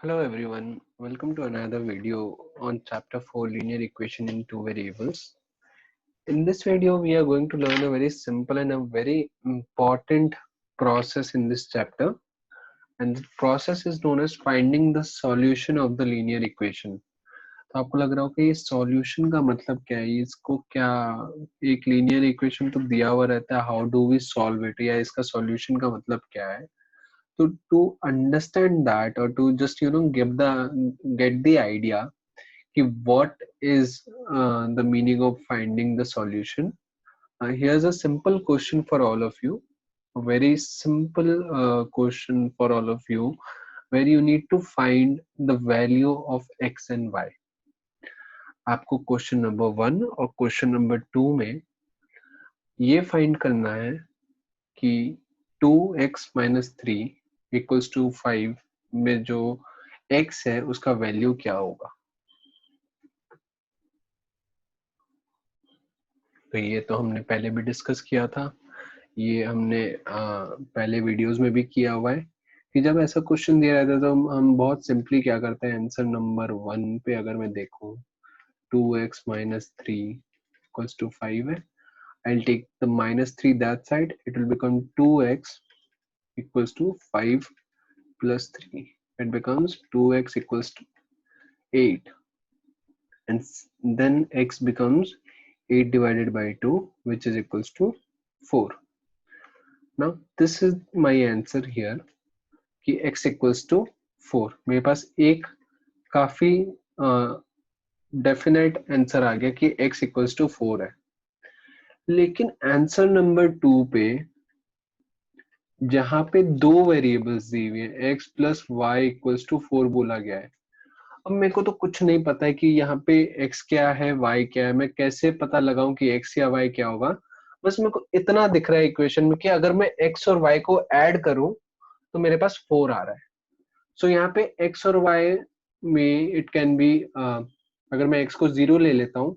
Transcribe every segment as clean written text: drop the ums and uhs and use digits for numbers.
Hello everyone, welcome to another video on chapter 4 linear equation in two variables. In this video we are going to learn a very simple and a very important process in this chapter, and the process is known as finding the solution of the linear equation. तो आपको लग रहा होगा ये solution का मतलब क्या है, इसको क्या एक लीनियर इक्वेशन तो दिया हुआ रहता है, how do we solve it, या इसका सॉल्यूशन का मतलब क्या है. To understand that, or to just get the idea ki what is the meaning of finding the solution, here's a simple question for all of you, a very simple question for all of you, where you need to find the value of x and y. आपको question number 1 और question number 2 में ये find करना है कि 2x - 3 equals to 5 में जो x है उसका वैल्यू क्या होगा. तो ये तो हमने पहले भी डिस्कस किया था, ये हमने पहले वीडियोस में भी किया हुआ है कि जब ऐसा क्वेश्चन दिया रहता है तो हम बहुत सिंपली क्या करते हैं, आंसर नंबर 1 पे अगर मैं देखूं 2x - 3 इक्वल्स टू 5 है, I'll take the -3 that side, it will become 2x equals to 5 plus 3. It becomes 2x equals to 8, and then x becomes 8 divided by 2, which is equals to 4. Now this is my answer here कि x equals to 4. मेरे पास एक काफी definite answer आ गया कि x equals to 4 है. लेकिन answer number 2 पे जहां पे दो वेरिएबल्स दी हुई है x plus Y equals to 4 बोला गया है, अब मेरे को तो कुछ नहीं पता है कि यहाँ पे x क्या है y क्या है, मैं कैसे पता लगाऊं कि x या y क्या होगा. बस मेरे को इतना दिख रहा है इक्वेशन में कि अगर मैं x और y को ऐड करूं तो मेरे पास 4 आ रहा है. सो यहाँ पे x और y में इट कैन बी, अगर मैं x को 0 ले लेता हूं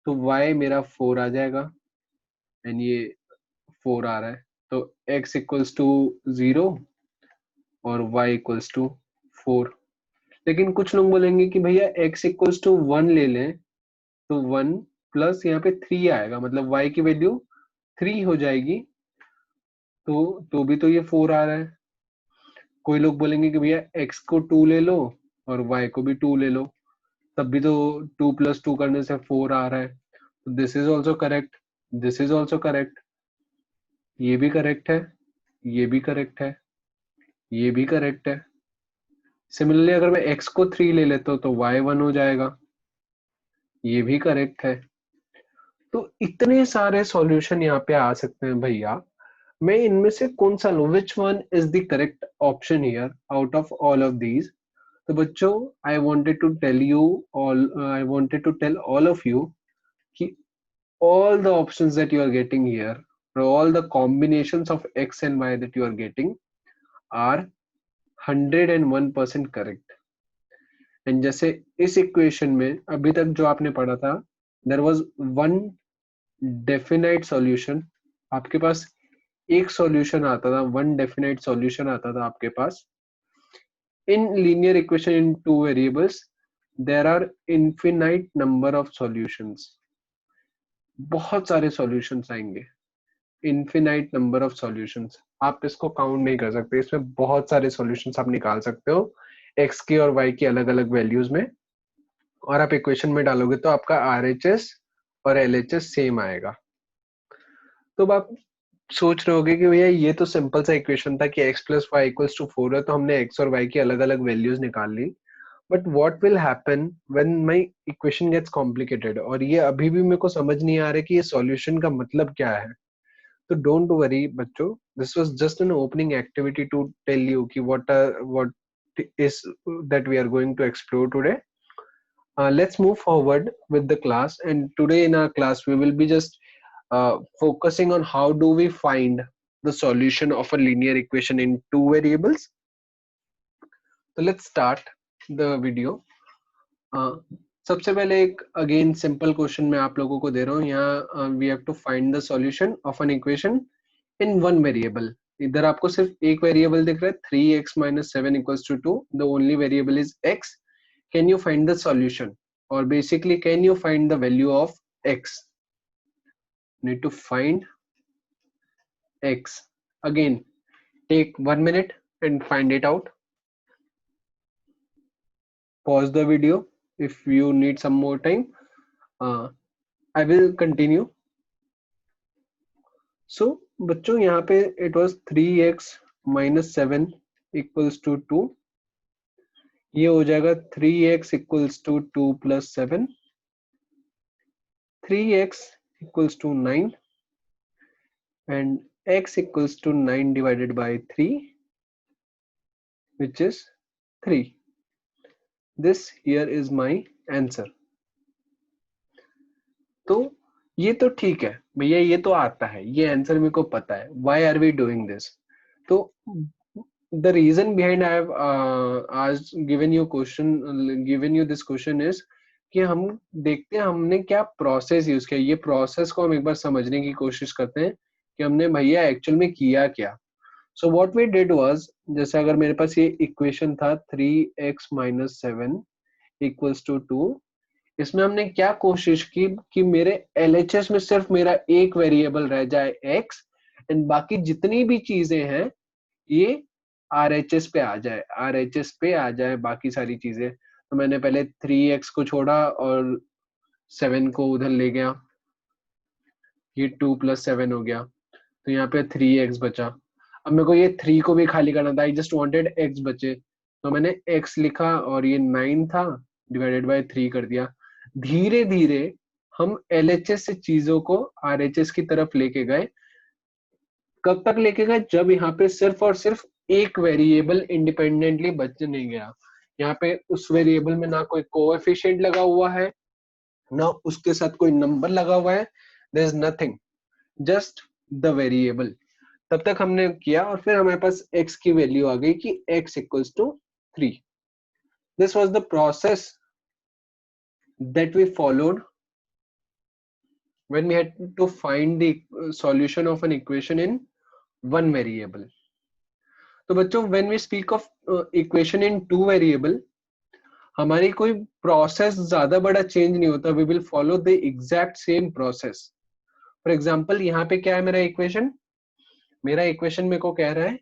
तो y मेरा 4 आ जाएगा, एंड ये 4 आ रहा है, तो x इक्वल्स टू 0 और y इक्वल्स टू 4. लेकिन कुछ लोग बोलेंगे कि भैया x इक्वल्स टू 1 ले लें तो 1 प्लस यहाँ पे 3 आएगा, मतलब y की वैल्यू 3 हो जाएगी, तो भी तो ये 4 आ रहा है. कोई लोग बोलेंगे कि भैया x को 2 ले लो और y को भी 2 ले लो, तब भी तो 2 + 2 करने से 4 आ रहा है. This is also correct, this is also correct, ये भी करेक्ट है, ये भी करेक्ट है, ये भी करेक्ट है. सिमिलरली अगर मैं x को 3 ले लेता हूं तो y 1 हो जाएगा, ये भी करेक्ट है. तो इतने सारे सॉल्यूशन यहाँ पे आ सकते हैं भैया, मैं इनमें से कौन सा लूं, which one is the correct option here out of all of these. तो बच्चों I wanted to tell you all, I wanted to tell all of you कि all the options that you are getting here, or all the combinations of x and y that you are getting, are 101% correct. And जैसे इस equation में अभी तक जो आपने पढ़ा था, there was one definite solution. आपके पास एक सॉल्यूशन आता था, वन डेफिनाइट सॉल्यूशन आता था आपके पास. In linear equation in two variables there are infinite number of solutions. बहुत सारे सॉल्यूशंस आएंगे, इनफिनाइट नंबर ऑफ सॉल्यूशंस. आप इसको काउंट नहीं कर सकते, इसमें बहुत सारे सॉल्यूशंस आप निकाल सकते हो x के और y की अलग अलग वैल्यूज में, और आप इक्वेशन में डालोगे तो आपका RHS और LHS सेम आएगा. तो आप सोच रहे होगे कि भैया ये तो सिंपल सा इक्वेशन था कि x + y = 4 है, तो हमने x और y की अलग अलग वैल्यूज निकाल ली. But what will happen when my equation gets complicated, और ये अभी भी मेरे को समझ नहीं आ रहा कि ये सॉल्यूशन का मतलब क्या है. तो डोंट वरी बच्चों, this was just an opening activity to tell you कि what is that we are going to explore today. Let's move forward with the class, and today in our class we will be just focusing on how do we find the solution of a linear equation in two variables. So let's start the video. सबसे पहले एक again simple question मैं आप लोगों को दे रहा हूँ. यहाँ we have to find the solution of an equation in one variable. इधर आपको सिर्फ एक वेरिएबल दिख रहा है 3x minus 7 equals to 2. The only variable is x. Can you find the solution? Or basically, can you find the value of x? Need to find x. Again, take 1 minute and find it out. Pause the video if you need some more time. I will continue. So बच्चों यहाँ पे it was 3x minus 7 equals to 2. ये हो जाएगा 3x equals to 2 plus 7. 3x equals to 9 and x equals to 9 divided by 3, which is 3. This here is my answer. तो ये तो ठीक है भैया, ये तो आता है, ये आंसर मेरे को पता है. Why are we doing this? तो the reason behind I have asked given you this question is कि हम देखते हैं हमने क्या प्रोसेस यूज किया. ये प्रोसेस को हम एक बार समझने की कोशिश करते हैं कि हमने भैया एक्चुअल में किया क्या. So what we did was, जैसे अगर मेरे पास ये इक्वेशन था 3x minus 7 equals to 2, इसमें हमने क्या कोशिश की कि मेरे LHS में सिर्फ मेरा एक वेरिएबल रह जाए x एंड बाकी जितनी भी चीजें हैं ये RHS पे आ जाए, RHS पे आ जाए बाकी सारी चीजें. तो मैंने पहले 3x को छोड़ा और 7 को उधर ले गया, ये 2 plus 7 हो गया, तो यहाँ पे 3x बचा. अब मेरे को ये 3 को भी खाली करना था, आई जस्ट वांटेड x बचे, तो मैंने x लिखा और ये 9 था डिवाइडेड बाय 3 कर दिया. धीरे धीरे हम LHS से चीजों को RHS की तरफ लेके गए. कब तक लेके गए? जब यहाँ पे सिर्फ और सिर्फ एक वेरिएबल इंडिपेंडेंटली बच नहीं गया. यहाँ पे उस वेरिएबल में ना कोई कोएफिशिएंट लगा हुआ है, ना उसके साथ कोई नंबर लगा हुआ है, there is nothing, just the variable. तब तक हमने किया और फिर हमारे पास x की वैल्यू आ गई कि x equals to 3. This was the process that we followed when we had to find the solution of an equation in one variable. तो बच्चों when we speak of equation in two variable, हमारी कोई process ज्यादा बड़ा change नहीं होता. We will follow the exact same process. For example, यहाँ पे क्या है मेरा इक्वेशन? मेरा इक्वेशन मेरे को कह रहा है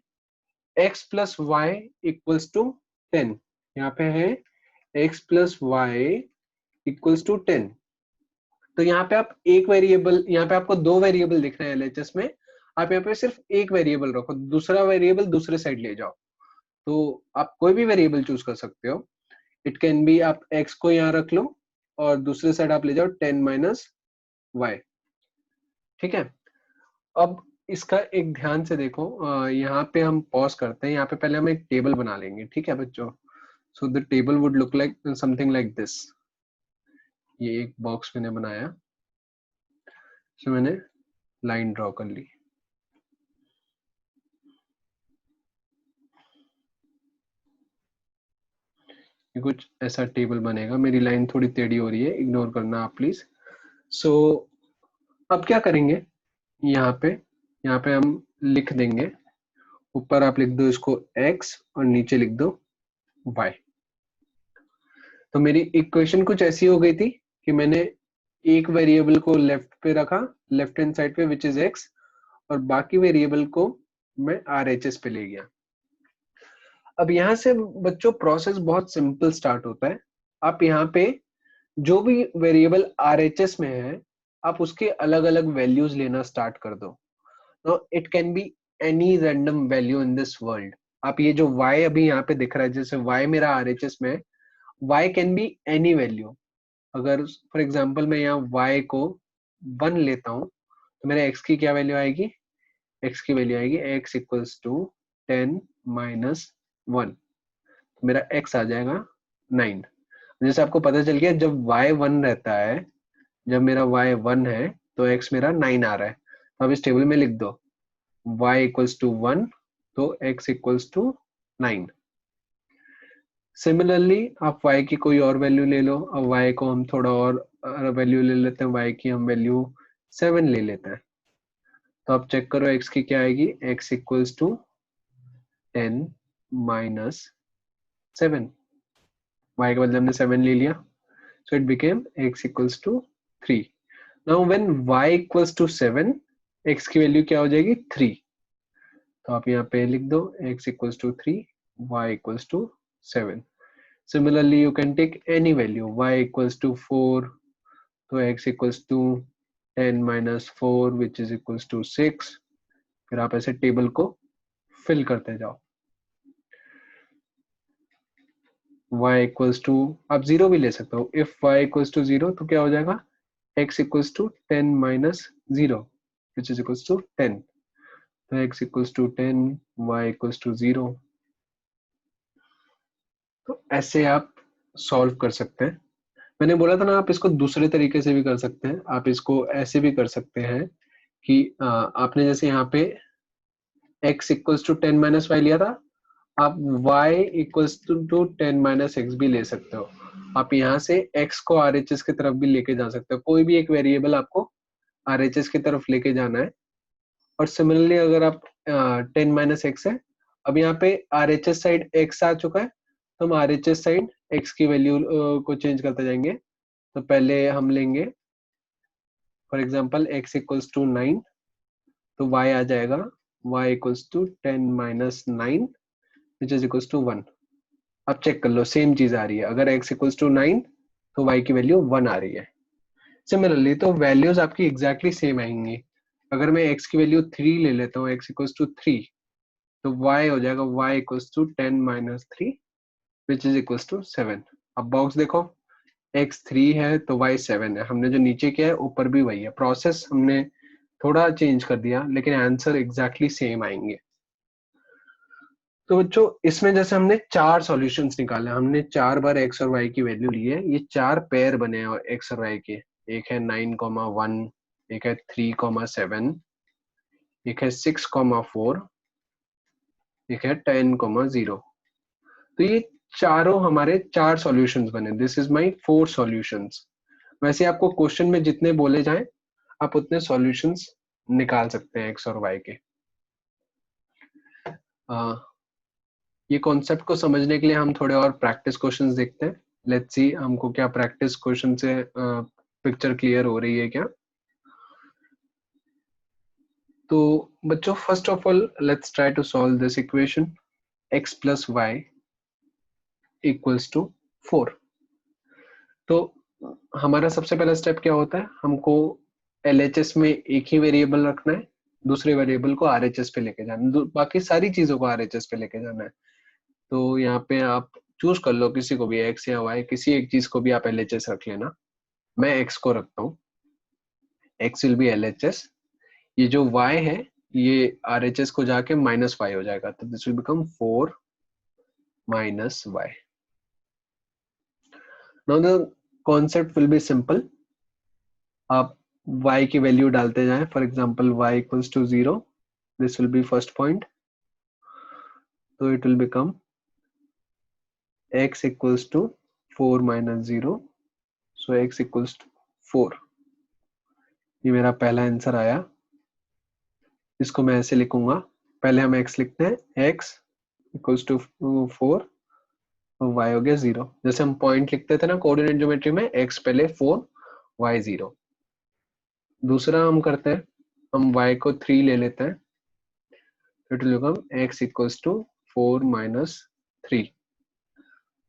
x plus y equals to 10. यहाँ पे है x plus y equals to 10. तो यहाँ पे आप एक वेरिएबल, यहाँ पे आपको दो वेरिएबल दिख रहे हैं LHS में, आप यहाँ पे सिर्फ एक वेरिएबल रखो, दूसरा वेरिएबल दूसरे साइड ले जाओ. तो आप कोई भी वेरिएबल चूज कर सकते हो. इट कैन बी आप x को यहाँ रख लो और दूसरे साइड आप ले जाओ 10 माइनस y. ठीक है. अब इसका एक ध्यान से देखो, यहाँ पे हम पॉज करते हैं. यहाँ पे पहले हम एक टेबल बना लेंगे. ठीक है बच्चों. So the table would look like something like this. ये एक बॉक्स मैंने बनाया, सो मैंने लाइन ड्रॉ कर ली. ये कुछ ऐसा टेबल बनेगा. मेरी लाइन थोड़ी टेढ़ी हो रही है, इग्नोर करना आप प्लीज. सो अब क्या करेंगे, यहाँ पे हम लिख देंगे, ऊपर आप लिख दो इसको x और नीचे लिख दो y. तो मेरी इक्वेशन कुछ ऐसी हो गई थी कि मैंने एक वेरिएबल को लेफ्ट पे रखा, लेफ्ट हैंड साइड पे, विच इज x, और बाकी वेरिएबल को मैं RHS पे ले गया. अब यहाँ से बच्चों प्रोसेस बहुत सिंपल स्टार्ट होता है. आप यहाँ पे जो भी वेरिएबल RHS में है, आप उसके अलग अलग वैल्यूज लेना स्टार्ट कर दो. Now it can be any random value in this world. आप ये जो y अभी यहाँ पे दिख रहा है, जैसे y मेरा RHS में है, y can be any value. अगर फॉर एग्जांपल मैं यहाँ y को 1 लेता हूँ तो मेरे x की क्या वैल्यू आएगी? x की वैल्यू आएगी x equals to 10 minus 1. तो मेरा x आ जाएगा 9. जैसे आपको पता चल गया, जब y 1 रहता है, जब मेरा y 1 है तो x मेरा 9 आ रहा है. तो अब इस टेबल में लिख दो y equals to 1, तो x equals to 9. सिमिलरली आप y की कोई और वैल्यू ले लो. अब y को हम थोड़ा और वैल्यू ले लेते हैं, y की हम वैल्यू 7 ले लेते हैं. तो आप चेक करो x की क्या आएगी, x equals to 10 minus 7, y के बदले हमने 7 ले लिया, so it became x equals to 3. Now when y equals to 7, x की वैल्यू क्या हो जाएगी 3, तो आप यहाँ पे लिख दो x equals to 3, y equals to 7. Similarly you can take any value, y equals to 4, तो x equals to 10 minus 4 which is equals to 6. फिर आप ऐसे टेबल को फिल करते जाओ. y equals to, आप 0 भी ले सकते हो. if y equals to 0 तो क्या हो जाएगा, x equals to 10 minus 0 which is equals to 10. तो x equals to 10, y equals to 0. तो ऐसे आप सॉल्व कर सकते हैं. मैंने बोला था ना, आप इसको दूसरे तरीके से भी कर सकते हैं. आप इसको ऐसे भी कर सकते हैं कि आपने जैसे यहाँ पे x equals to 10 minus Y लिया था, आप y equals to 10 minus X भी ले सकते हो. आप यहाँ से x को RHS की तरफ भी लेके जा सकते हो. कोई भी एक वेरिएबल आपको RHS की तरफ लेके जाना है. और सिमिलरली अगर आप 10 माइनस एक्स है, अब यहाँ पे RHS साइड x आ चुका है, तो हम RHS साइड x की वैल्यू को चेंज करते जाएंगे. तो पहले हम लेंगे for example x equals to 9, तो y आ जाएगा y equals to 10 minus 9 which is equals to 1. अब चेक कर लो, सेम चीज आ रही है. अगर x इक्वल्स टू 9 तो y की वैल्यू 1 आ रही है. सिमिलरली तो वैल्यूज आपकी एग्जैक्टली सेम आएंगी. अगर मैं x की वैल्यू 3 ले लेता हूँ, x इक्वल्स टू 3, तो y हो जाएगा y equals to 10 minus 3 which is equals to 7. अब बॉक्स देखो, x 3 है तो y 7 है. हमने जो नीचे किया है ऊपर भी वही है. प्रोसेस हमने थोड़ा चेंज कर दिया लेकिन आंसर एग्जैक्टली सेम आएंगे. तो बच्चों इसमें जैसे हमने 4 सॉल्यूशंस निकाले, हमने 4 बार x और y की वैल्यू ली है. ये 4 पेयर बने हैं और x और y के. एक है 9,1, एक है 3,7, एक है 6,4, एक है 10,0. तो ये चारों हमारे 4 सॉल्यूशंस बने. This is my 4 solutions. वैसे आपको क्वेश्चन में जितने बोले जाएं आप उतने सॉल्यूशंस निकाल सकते हैं x और y के. ये कॉन्सेप्ट को समझने के लिए हम थोड़े और प्रैक्टिस क्वेश्चंस देखते हैं. लेट्स सी हमको क्या प्रैक्टिस क्वेश्चन से पिक्चर क्लियर हो रही है क्या. तो बच्चों first of all let's try to solve this equation x plus Y equals to 4. तो हमारा सबसे पहला स्टेप क्या होता है, हमको LHS में एक ही वेरिएबल रखना है, दूसरे वेरिएबल को RHS पे लेके जाना है, बाकी सारी चीजों को RHS पे लेके जाना है. तो यहाँ पे आप चूज कर लो किसी को भी, x या y, किसी एक चीज को भी आप LHS रख लेना. मैं x को रखता हूँ, x विल बी LHS. ये जो y है ये RHS को जाके माइनस y हो जाएगा, तो this will become 4 minus y. Now the concept will be simple. आप y की वैल्यू डालते जाएं. For example y equals to 0, this will be first point, तो it will become x equals to 4 minus 0, so x equals to 4. ये मेरा पहला answer आया. इसको मैं ऐसे लिखूंगा, पहले हम x लिखते हैं, x इक्वल्स टू 4 और y हो गया 0. जैसे हम पॉइंट लिखते थे ना कोऑर्डिनेट ज्योमेट्री में, x पहले 4 y 0. दूसरा हम करते हैं, हम y को 3 ले लेते हैं, it will become x equals to 4 minus 3,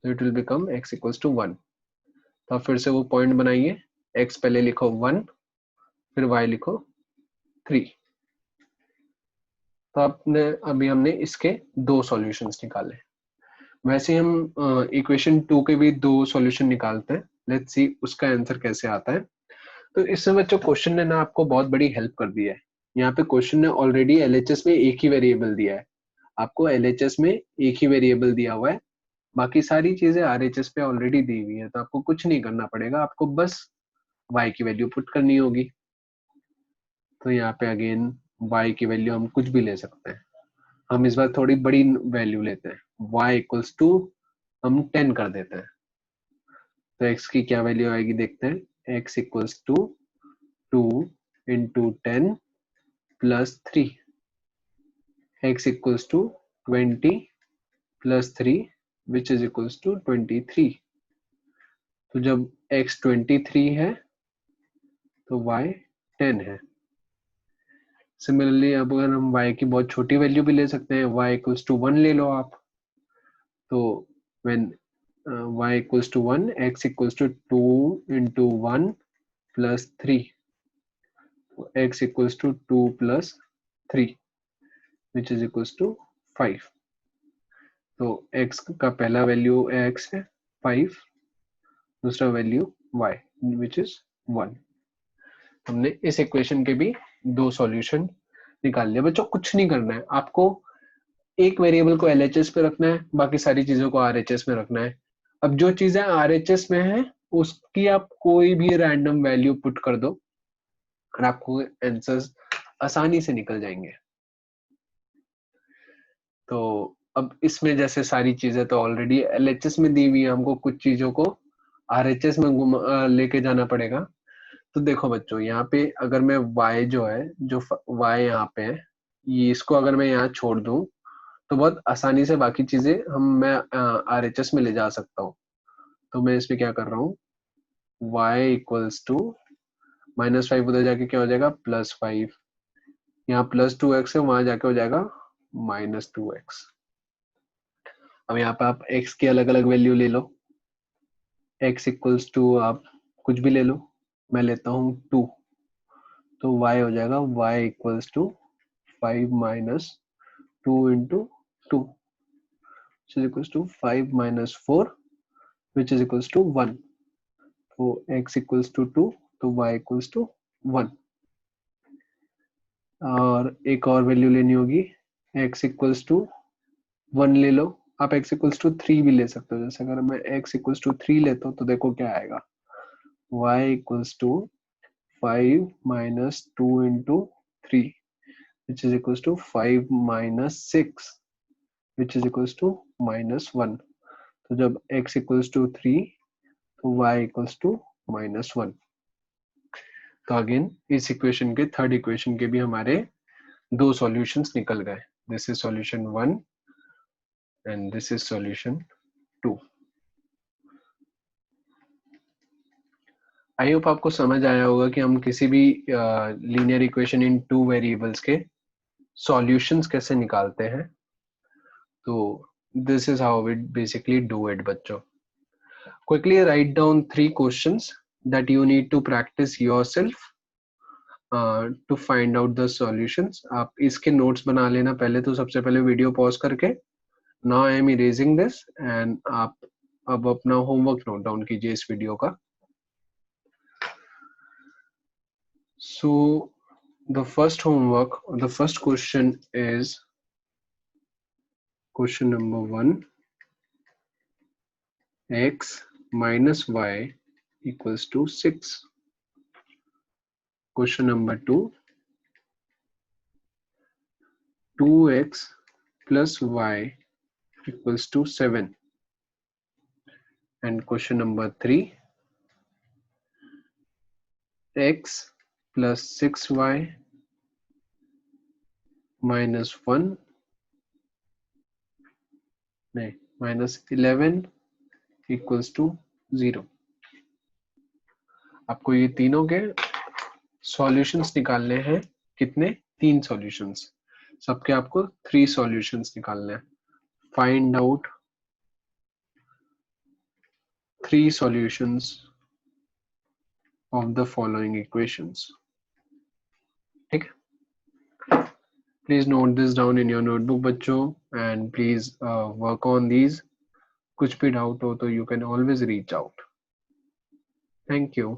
it will become x equals to 1. तो फिर से वो पॉइंट बनाइए, x पहले लिखो 1, फिर y लिखो 3. तो अभी हमने इसके 2 सॉल्यूशंस निकाले. वैसे हम इक्वेशन 2 के भी 2 सॉल्यूशन निकालते हैं. लेट्स सी उसका आंसर कैसे आता है. तो इसमें बच्चों क्वेश्चन ने ना आपको बहुत बड़ी हेल्प कर दी है. यहाँ पे क्वेश्चन ने ऑलरेडी LHS में एक ही वेरिएबल दिया है. आपको LHS में एक ही वेरिएबल दिया हुआ है, बाकी सारी चीजें RHS पे ऑलरेडी दी हुई है. तो आपको कुछ नहीं करना पड़ेगा, आपको बस y की वैल्यू पुट करनी होगी. तो यहाँ पे अगेन y की वैल्यू हम कुछ भी ले सकते हैं. हम इस बार थोड़ी बड़ी वैल्यू लेते हैं, y इक्वल्स टू हम 10 कर देते हैं. तो x की क्या वैल्यू आएगी देखते हैं. x equals to 2 into 10 plus 3, x equals to 20 plus 3 which is equals to 23। तो जब x 23 है तो y 10 है। सिमिलरली अब अगर हम y की बहुत छोटी वैल्यू भी ले सकते हैं, y इक्वल्स टू 1 ले लो आप, तो when y equals to 1, x equals to 2 into 1 plus 3, x equals to 2 plus 3 which is equals to 5। तो x का पहला वैल्यू x है 5, दूसरा वैल्यू y which is 1। हमने इस इक्वेशन के भी दो सॉल्यूशन निकाल लिया। बच्चों कुछ नहीं करना है, आपको एक वेरिएबल को LHS पे रखना है, बाकी सारी चीजों को RHS में रखना है। अब जो चीजें RHS में है उसकी आप कोई भी रैंडम वैल्यू पुट कर दो और आपको आंसर्स आसानी से निकल जाएंगे। तो अब इसमें जैसे सारी चीजें तो ऑलरेडी LHS में दी हुई है, हमको कुछ चीजों को RHS में लेके जाना पड़ेगा। तो देखो बच्चों, यहाँ पे अगर मैं y जो है, जो y यहाँ पे है, ये इसको अगर मैं यहाँ छोड़ दूं तो बहुत आसानी से बाकी चीजें मैं RHS में ले जा सकता हूँ। तो मैं इसमें क्या कर रहा हूँ, y इक्वल्स टू -5 उधर जाके क्या हो जाएगा +5, यहाँ +2x है, वहां जाके हो जाएगा -2x। अब यहाँ पे आप x की अलग अलग वैल्यू ले लो, x इक्वल्स टू आप कुछ भी ले लो, मैं लेता हूँ 2, तो y हो जाएगा y equals to 5 minus 2 into 2 which is equals to 5 minus 4 which is equals to 1। तो x equals to 2 तो y equals to 1। और एक और वैल्यू लेनी होगी, x equals to 1 ले लो, आप x equals to 3 भी ले सकते हो। जैसे अगर मैं x equals to 3 लेता हूँ तो देखो क्या आएगा, y equals to 5 minus 2 into 3 which is equals to 5 minus 6 which is equals to -1। तो जब x equals to 3 तो y equals to -1। तो अगेन इस इक्वेशन के थर्ड इक्वेशन के भी हमारे दो सॉल्यूशंस निकल गए। This is solution 1 and this is solution 2। I hope आपको समझ आया होगा कि हम किसी भी linear equation in two variables के सॉल्यूशंस कैसे निकालते हैं। तो this is how we basically do it बच्चों। Quickly write down 3 questions that you need to practice yourself to find out the solutions। आप इसके नोट्स बना लेना पहले, तो सबसे पहले वीडियो पॉज करके। Now I am erasing this and आप अब अपना होमवर्क नोट डाउन कीजिए इस वीडियो का। So the first homework, the first question is question number 1, x minus y equals to 6। Question number 2, 2x plus y equals to 7। And question number 3, x plus 6y minus 1 नहीं -11 equals to 0। आपको ये तीनों के solutions निकालने हैं। कितने? 3 solutions. सबके आपको 3 सॉल्यूशंस निकालने हैं। Find out 3 solutions of the following equations। ठीक है, please note this down in your notebook बच्चों and please work on these. कुछ भी डाउट हो तो you can always reach out. Thank you.